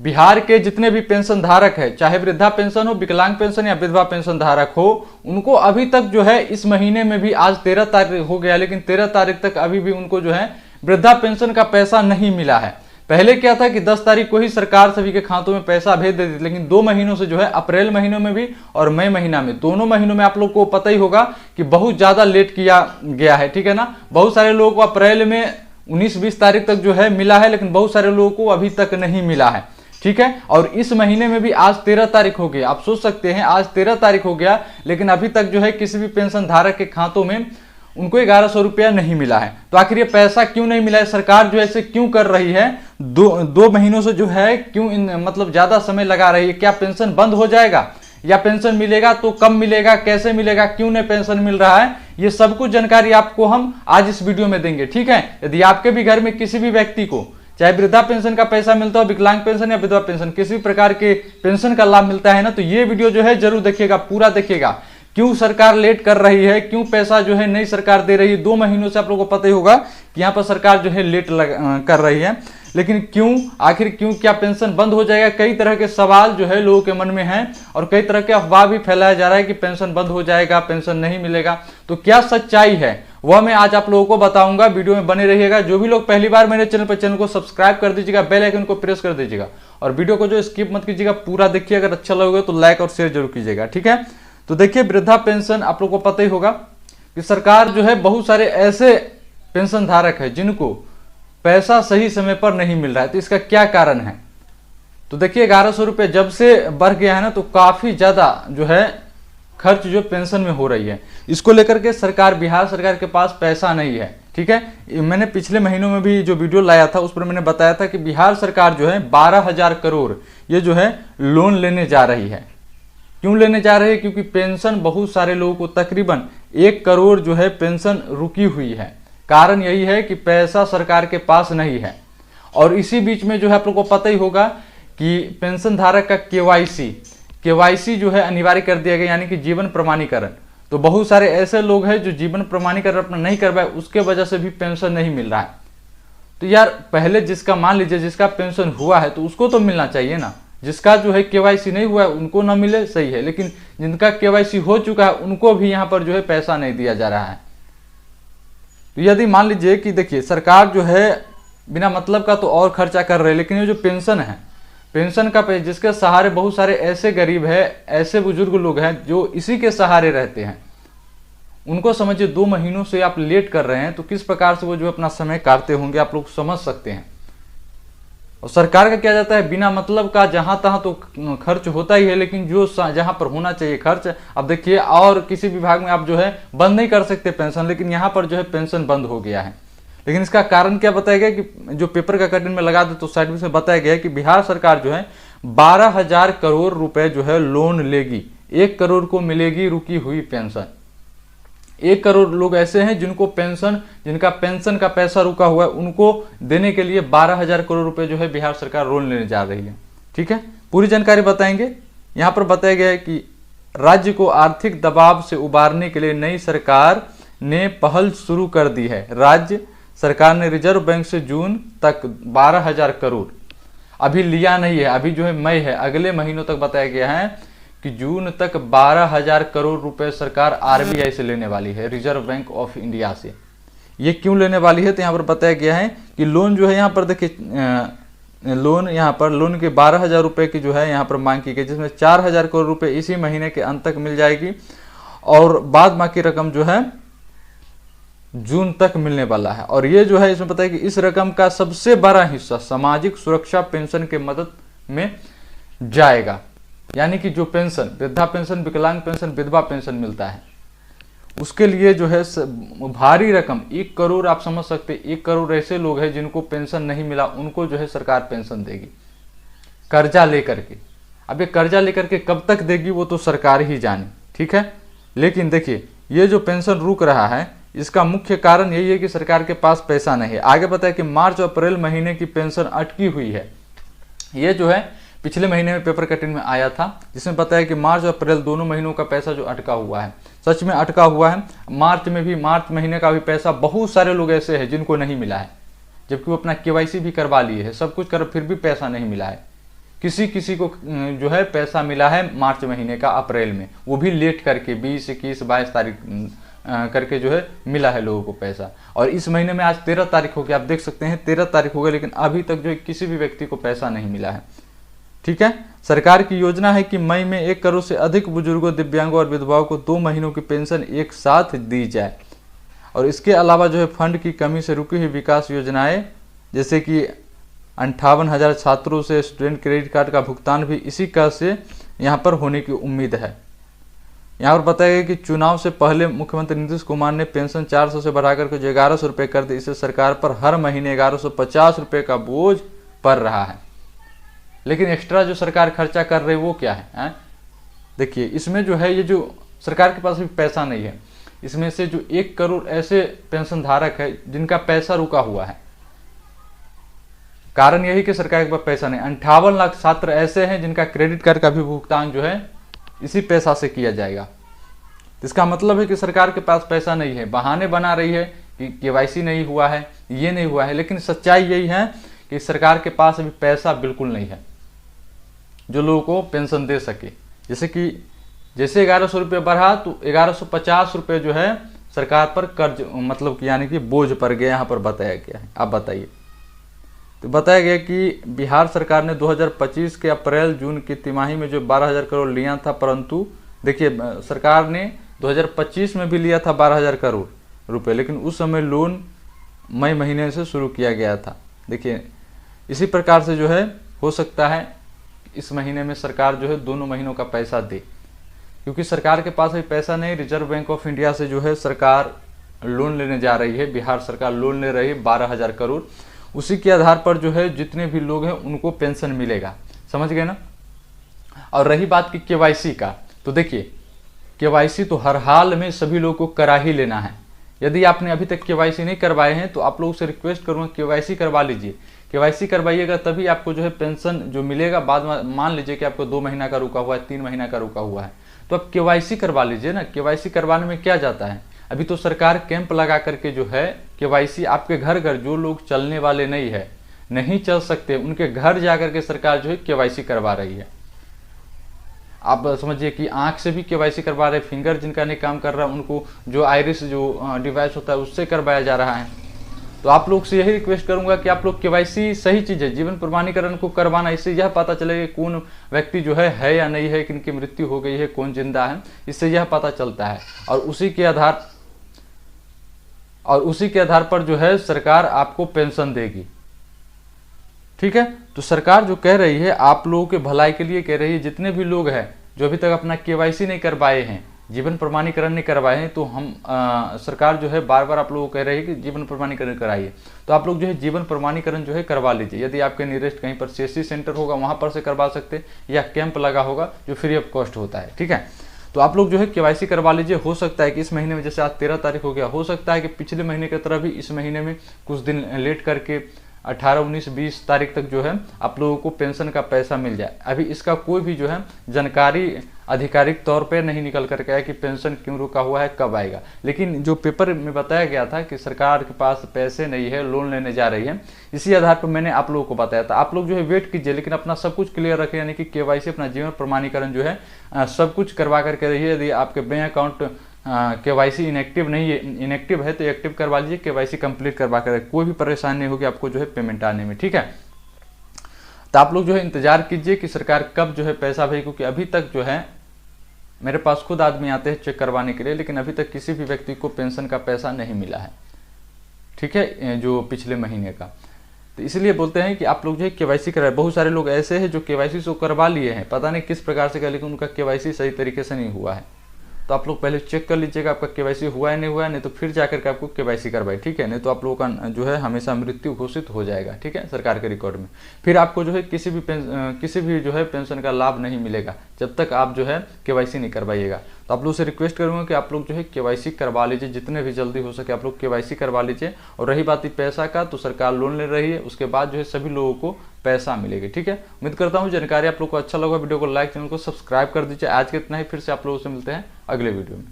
बिहार के जितने भी पेंशन धारक है, चाहे वृद्धा पेंशन हो, विकलांग पेंशन या विधवा पेंशन धारक हो, उनको अभी तक जो है इस महीने में भी, आज 13 तारीख हो गया, लेकिन 13 तारीख तक अभी भी उनको जो है वृद्धा पेंशन का पैसा नहीं मिला है। पहले क्या था कि 10 तारीख को ही सरकार सभी के खातों में पैसा भेज देती थी, लेकिन 2 महीनों से जो है अप्रैल महीनों में भी और मई महीना में, दोनों महीनों में आप लोग को पता ही होगा कि बहुत ज्यादा लेट किया गया है, ठीक है ना। बहुत सारे लोगों को अप्रैल में 19-20 तारीख तक जो है मिला है, लेकिन बहुत सारे लोगों को अभी तक नहीं मिला है, ठीक है। और इस महीने में भी आज 13 तारीख हो गया, आप सोच सकते हैं आज 13 तारीख हो गया, लेकिन अभी तक जो है किसी भी पेंशन धारक के खातों में उनको 1100 रुपया नहीं मिला है। तो आखिर ये पैसा क्यों नहीं मिला है, सरकार जो है ऐसे क्यों कर रही है, दो महीनों से जो है क्यों मतलब ज्यादा समय लगा रही है। क्या पेंशन बंद हो जाएगा या पेंशन मिलेगा तो कम मिलेगा, कैसे मिलेगा, क्यों नहीं पेंशन मिल रहा है, ये सब कुछ जानकारी आपको हम आज इस वीडियो में देंगे, ठीक है। यदि आपके भी घर में किसी भी व्यक्ति को चाहे वृद्धा पेंशन का पैसा मिलता हो, विकलांग पेंशन या विधवा पेंशन, किसी भी प्रकार के पेंशन का लाभ मिलता है ना, तो ये वीडियो जो है जरूर देखिएगा, पूरा देखिएगा। क्यों सरकार लेट कर रही है, क्यों पैसा जो है नई सरकार दे रही है। 2 महीनों से आप लोगों को पता ही होगा कि यहाँ पर सरकार जो है लेट कर रही है, लेकिन क्यों, आखिर क्यों, क्या पेंशन बंद हो जाएगा। कई तरह के सवाल जो है लोगों के मन में हैं और कई तरह के अफवाह भी फैलाया जा रहा है कि पेंशन बंद हो जाएगा, पेंशन नहीं मिलेगा। तो क्या सच्चाई है वह मैं आज आप लोगों को बताऊंगा, वीडियो में बने रहिएगा। जो भी लोग पहली बार मेरे चैनल पर, चैनल को सब्सक्राइब कर दीजिएगा, बेल आइकन को प्रेस कर दीजिएगा और वीडियो को जो स्किप मत कीजिएगा, पूरा देखिए। अगर अच्छा लगेगा तो लाइक और शेयर जरूर कीजिएगा, ठीक है। तो देखिए, वृद्धा पेंशन आप लोगों को पता ही होगा कि सरकार जो है बहुत सारे ऐसे पेंशन धारक है जिनको पैसा सही समय पर नहीं मिल रहा है। तो इसका क्या कारण है, तो देखिए 1100 रुपये जब से बढ़ गया है ना, तो काफी ज्यादा जो है खर्च जो पेंशन में हो रही है। इसको लेकर के सरकार, बिहार सरकार के पास पैसा नहीं है, ठीक है। मैंने पिछले महीनों में भी जो वीडियो लाया था उस पर मैंने बताया था कि बिहार सरकार जो है 12,000 करोड़ ये जो है लोन लेने जा रही है। क्यों लेने जा रहे हैं, क्योंकि पेंशन बहुत सारे लोगों को, तकरीबन 1 करोड़ जो है पेंशन रुकी हुई है। कारण यही है कि पैसा सरकार के पास नहीं है। और इसी बीच में जो है आप लोगों को पता ही होगा कि पेंशन धारक का केवाईसी जो है अनिवार्य कर दिया गया, यानी कि जीवन प्रमाणीकरण। तो बहुत सारे ऐसे लोग हैं जो जीवन प्रमाणीकरण अपना नहीं करवाए, उसके वजह से भी पेंशन नहीं मिल रहा है। तो यार पहले जिसका, मान लीजिए जिसका पेंशन हुआ है तो उसको तो मिलना चाहिए ना। जिसका जो है केवाईसी नहीं हुआ है उनको ना मिले, सही है, लेकिन जिनका केवाईसी हो चुका है उनको भी यहाँ पर जो है पैसा नहीं दिया जा रहा है। तो यदि मान लीजिए कि देखिए सरकार जो है बिना मतलब का तो और खर्चा कर रही है, लेकिन ये जो पेंशन है, पेंशन का पैसा जिसके सहारे बहुत सारे ऐसे गरीब है, ऐसे बुजुर्ग लोग हैं जो इसी के सहारे रहते हैं, उनको समझिए 2 महीनों से आप लेट कर रहे हैं, तो किस प्रकार से वो जो अपना समय काटते होंगे आप लोग समझ सकते हैं। और सरकार का क्या जाता है, बिना मतलब का जहां तहां तो खर्च होता ही है, लेकिन जो जहां पर होना चाहिए खर्च, अब देखिए और किसी विभाग में आप जो है बंद नहीं कर सकते पेंशन, लेकिन यहाँ पर जो है पेंशन बंद हो गया है। लेकिन इसका कारण क्या बताया गया कि जो पेपर का कटिंग में लगा दे तो साइड में बताया गया कि बिहार सरकार जो है 12,000 करोड़ रुपए जो है लोन लेगी, 1 करोड़ को मिलेगी रुकी हुई पेंशन। 1 करोड़ लोग ऐसे हैं जिनको पेंशन, जिनका पेंशन का पैसा रुका हुआ है, उनको देने के लिए 12,000 करोड़ रुपए जो है बिहार सरकार लोन लेने जा रही है, ठीक है। पूरी जानकारी बताएंगे। यहाँ पर बताया गया है कि राज्य को आर्थिक दबाव से उबारने के लिए नई सरकार ने पहल शुरू कर दी है। राज्य सरकार ने रिजर्व बैंक से जून तक 12,000 करोड़ अभी लिया नहीं है, अभी जो है मई है, अगले महीनों तक बताया गया है कि जून तक 12,000 करोड़ रुपए सरकार आरबीआई से लेने वाली है, रिजर्व बैंक ऑफ इंडिया से। ये क्यों लेने वाली है, तो यहाँ पर बताया गया है कि लोन जो है यहाँ पर देखिए, लोन यहाँ पर लोन के 12,000 रुपए की जो है यहाँ पर मांग की गई, जिसमें 4,000 करोड़ रुपए इसी महीने के अंत तक मिल जाएगी और बाद बाकी रकम जो है जून तक मिलने वाला है। और ये जो है इसमें पता है कि इस रकम का सबसे बड़ा हिस्सा सामाजिक सुरक्षा पेंशन के मदद में जाएगा, यानी कि जो पेंशन, वृद्धा पेंशन, विकलांग पेंशन, विधवा पेंशन मिलता है, उसके लिए जो है भारी रकम 1 करोड़, आप समझ सकते 1 करोड़ ऐसे लोग हैं जिनको पेंशन नहीं मिला, उनको जो है सरकार पेंशन देगी कर्जा लेकर के। अब ये कर्जा लेकर के कब तक देगी वो तो सरकार ही जाने, ठीक है। लेकिन देखिए ये जो पेंशन रुक रहा है इसका मुख्य कारण यही है कि सरकार के पास पैसा नहीं है। आगे बताया कि मार्च और अप्रैल महीने की पेंशन अटकी हुई है। ये जो है पिछले महीने में पेपर कटिंग में आया था, जिसमें बताया कि मार्च और अप्रैल दोनों महीनों का पैसा जो अटका हुआ है, सच में अटका हुआ है। मार्च में भी, मार्च महीने का भी पैसा बहुत सारे लोग ऐसे हैं जिनको नहीं मिला है, जबकि वो अपना केवाईसी भी करवा लिए है, सब कुछ कर, फिर भी पैसा नहीं मिला है। किसी किसी को जो है पैसा मिला है मार्च महीने का, अप्रैल में, वो भी लेट करके 20, 21, 22 तारीख करके जो है मिला है लोगों को पैसा। और इस महीने में आज 13 तारीख हो गई, आप देख सकते हैं 13 तारीख हो गई, लेकिन अभी तक जो है किसी भी व्यक्ति को पैसा नहीं मिला है। ठीक है, सरकार की योजना है कि मई में 1 करोड़ से अधिक बुजुर्गों, दिव्यांगों और विधवाओं को 2 महीनों की पेंशन एक साथ दी जाए। और इसके अलावा जो है फंड की कमी से रुकी हुई विकास योजनाएं, जैसे कि 58,000 छात्रों से स्टूडेंट क्रेडिट कार्ड का भुगतान भी इसी का से यहाँ पर होने की उम्मीद है। यहाँ पर बताया गया कि चुनाव से पहले मुख्यमंत्री नीतीश कुमार ने पेंशन 400 से बढ़ाकर के जो 1100 रुपये कर दी। इससे सरकार पर हर महीने 1150 रुपये का बोझ पड़ रहा है। लेकिन एक्स्ट्रा जो सरकार खर्चा कर रही है वो क्या है? देखिए, इसमें जो है ये जो सरकार के पास भी पैसा नहीं है, इसमें से जो 1 करोड़ ऐसे पेंशन धारक है जिनका पैसा रुका हुआ है। कारण यही कि सरकार के पास पैसा नहीं। 58 लाख छात्र ऐसे हैं जिनका क्रेडिट कार्ड का भी भुगतान जो है इसी पैसा से किया जाएगा। इसका मतलब है कि सरकार के पास पैसा नहीं है, बहाने बना रही है कि केवाईसी नहीं हुआ है, ये नहीं हुआ है, लेकिन सच्चाई यही है कि सरकार के पास अभी पैसा बिल्कुल नहीं है जो लोगों को पेंशन दे सके। जैसे 1100 रुपये बढ़ा तो 1150 रुपये जो है सरकार पर कर्ज, मतलब कि यानी कि बोझ पड़ गया, यहाँ पर बताया गया है। आप बताइए। तो बताया गया कि बिहार सरकार ने 2025 के अप्रैल जून की तिमाही में जो 12,000 करोड़ लिया था, परंतु देखिए सरकार ने 2025 में भी लिया था 12,000 करोड़ रुपए, लेकिन उस समय लोन मई महीने से शुरू किया गया था। देखिए, इसी प्रकार से जो है हो सकता है इस महीने में सरकार जो है दोनों महीनों का पैसा दे, क्योंकि सरकार के पास अभी पैसा नहीं। रिजर्व बैंक ऑफ इंडिया से जो है सरकार लोन लेने जा रही है, बिहार सरकार लोन ले रही है 12,000 करोड़। उसी के आधार पर जो है जितने भी लोग हैं उनको पेंशन मिलेगा। समझ गए ना? और रही बात की केवाईसी का, तो देखिए केवाईसी तो हर हाल में सभी लोगों को करा ही लेना है। यदि आपने अभी तक केवाईसी नहीं करवाए हैं तो आप लोगों से रिक्वेस्ट करूंगा केवाईसी करवा लीजिए। केवाईसी करवाइएगा तभी आपको जो है पेंशन जो मिलेगा। बाद में मान लीजिए कि आपको 2 महीना का रुका हुआ है, 3 महीना का रुका हुआ है, तो आप केवाईसी करवा लीजिए ना। केवाईसी करवाने में क्या जाता है? अभी तो सरकार कैंप लगा करके जो है केवाईसी आपके घर घर, जो लोग चलने वाले नहीं चल सकते, उनके घर जाकर के सरकार जो है केवाईसी करवा रही है। आप समझिए कि आंख से भी केवाईसी करवा रहे, फिंगर जिनका नहीं काम कर रहा उनको जो आइरिस जो डिवाइस होता है उससे करवाया जा रहा है। तो आप लोग से यही रिक्वेस्ट करूंगा कि आप लोग केवाईसी सही चीज है, जीवन प्रमाणीकरण को करवाना। इससे यह पता चलेगा कौन व्यक्ति जो है या नहीं है, किनकी मृत्यु हो गई है, कौन जिंदा है, इससे यह पता चलता है। और उसी के आधार पर जो है सरकार आपको पेंशन देगी। ठीक है, तो सरकार जो कह रही है आप लोगों के भलाई के लिए कह रही है। जितने भी लोग हैं जो अभी तक अपना केवाईसी नहीं करवाए हैं, जीवन प्रमाणीकरण नहीं करवाए हैं, तो हम सरकार जो है बार बार आप लोगों को कह रही है कि जीवन प्रमाणीकरण कराइए। तो आप लोग जो है जीवन प्रमाणीकरण जो है करवा लीजिए। यदि आपके नियरेस्ट कहीं पर सीएससी सेंटर होगा वहां पर से करवा सकते, या कैंप लगा होगा जो फ्री ऑफ कॉस्ट होता है। ठीक है, तो आप लोग जो है केवाईसी करवा लीजिए। हो सकता है कि इस महीने में, जैसे आज 13 तारीख हो गया, हो सकता है कि पिछले महीने की तरह भी इस महीने में कुछ दिन लेट करके 18, 19, 20 तारीख तक जो है आप लोगों को पेंशन का पैसा मिल जाए। अभी इसका कोई भी जो है जानकारी आधिकारिक तौर पे नहीं निकल करके आया कि पेंशन क्यों रुका हुआ है, कब आएगा। लेकिन जो पेपर में बताया गया था कि सरकार के पास पैसे नहीं है, लोन लेने जा रही है, इसी आधार पर मैंने आप लोगों को बताया था। आप लोग जो है वेट कीजिए, लेकिन अपना सब कुछ क्लियर रखें, यानी कि केवाईसी, अपना जीवन प्रमाणीकरण जो है सब कुछ करवा करके रहिए। यदि आपके बैंक अकाउंट केवाईसी इनएक्टिव है तो एक्टिव करवा लीजिए, केवाईसी कंप्लीट करवा कर, कोई भी परेशानी नहीं होगी आपको जो है पेमेंट आने में। ठीक है, तो आप लोग जो है इंतजार कीजिए कि सरकार कब जो है पैसा भेजे, क्योंकि अभी तक जो है मेरे पास खुद आदमी आते हैं चेक करवाने के लिए, लेकिन अभी तक किसी भी व्यक्ति को पेंशन का पैसा नहीं मिला है। ठीक है, जो पिछले महीने का। तो इसलिए बोलते हैं कि आप लोग जो है केवाईसी कराए। बहुत सारे लोग ऐसे हैं जो केवाईसी तो करवा लिए हैं, पता नहीं किस प्रकार से कर, लेकिन उनका केवाईसी सही तरीके से नहीं हुआ है। तो आप लोग पहले चेक कर लीजिएगा आपका केवाईसी हुआ है नहीं हुआ है, नहीं तो फिर जाकर के आपको केवाईसी करवाए। ठीक है, नहीं तो आप लोगों का जो है हमेशा मृत्यु घोषित हो जाएगा। ठीक है, सरकार के रिकॉर्ड में फिर आपको जो है किसी भी जो है पेंशन का लाभ नहीं मिलेगा जब तक आप जो है केवाईसी नहीं करवाइएगा। तो आप लोग से रिक्वेस्ट करूंगा कि आप लोग जो है केवाईसी करवा लीजिए, जितने भी जल्दी हो सके आप लोग केवाईसी करवा लीजिए। और रही बात पैसा का, तो सरकार लोन ले रही है, उसके बाद जो है सभी लोगों को पैसा मिलेगी। ठीक है, उम्मीद करता हूँ जानकारी आप लोग को अच्छा लगा। वीडियो को लाइक, चैनल को सब्सक्राइब कर दीजिए। आज के इतना ही, फिर से आप लोगों से मिलते हैं अगले वीडियो में।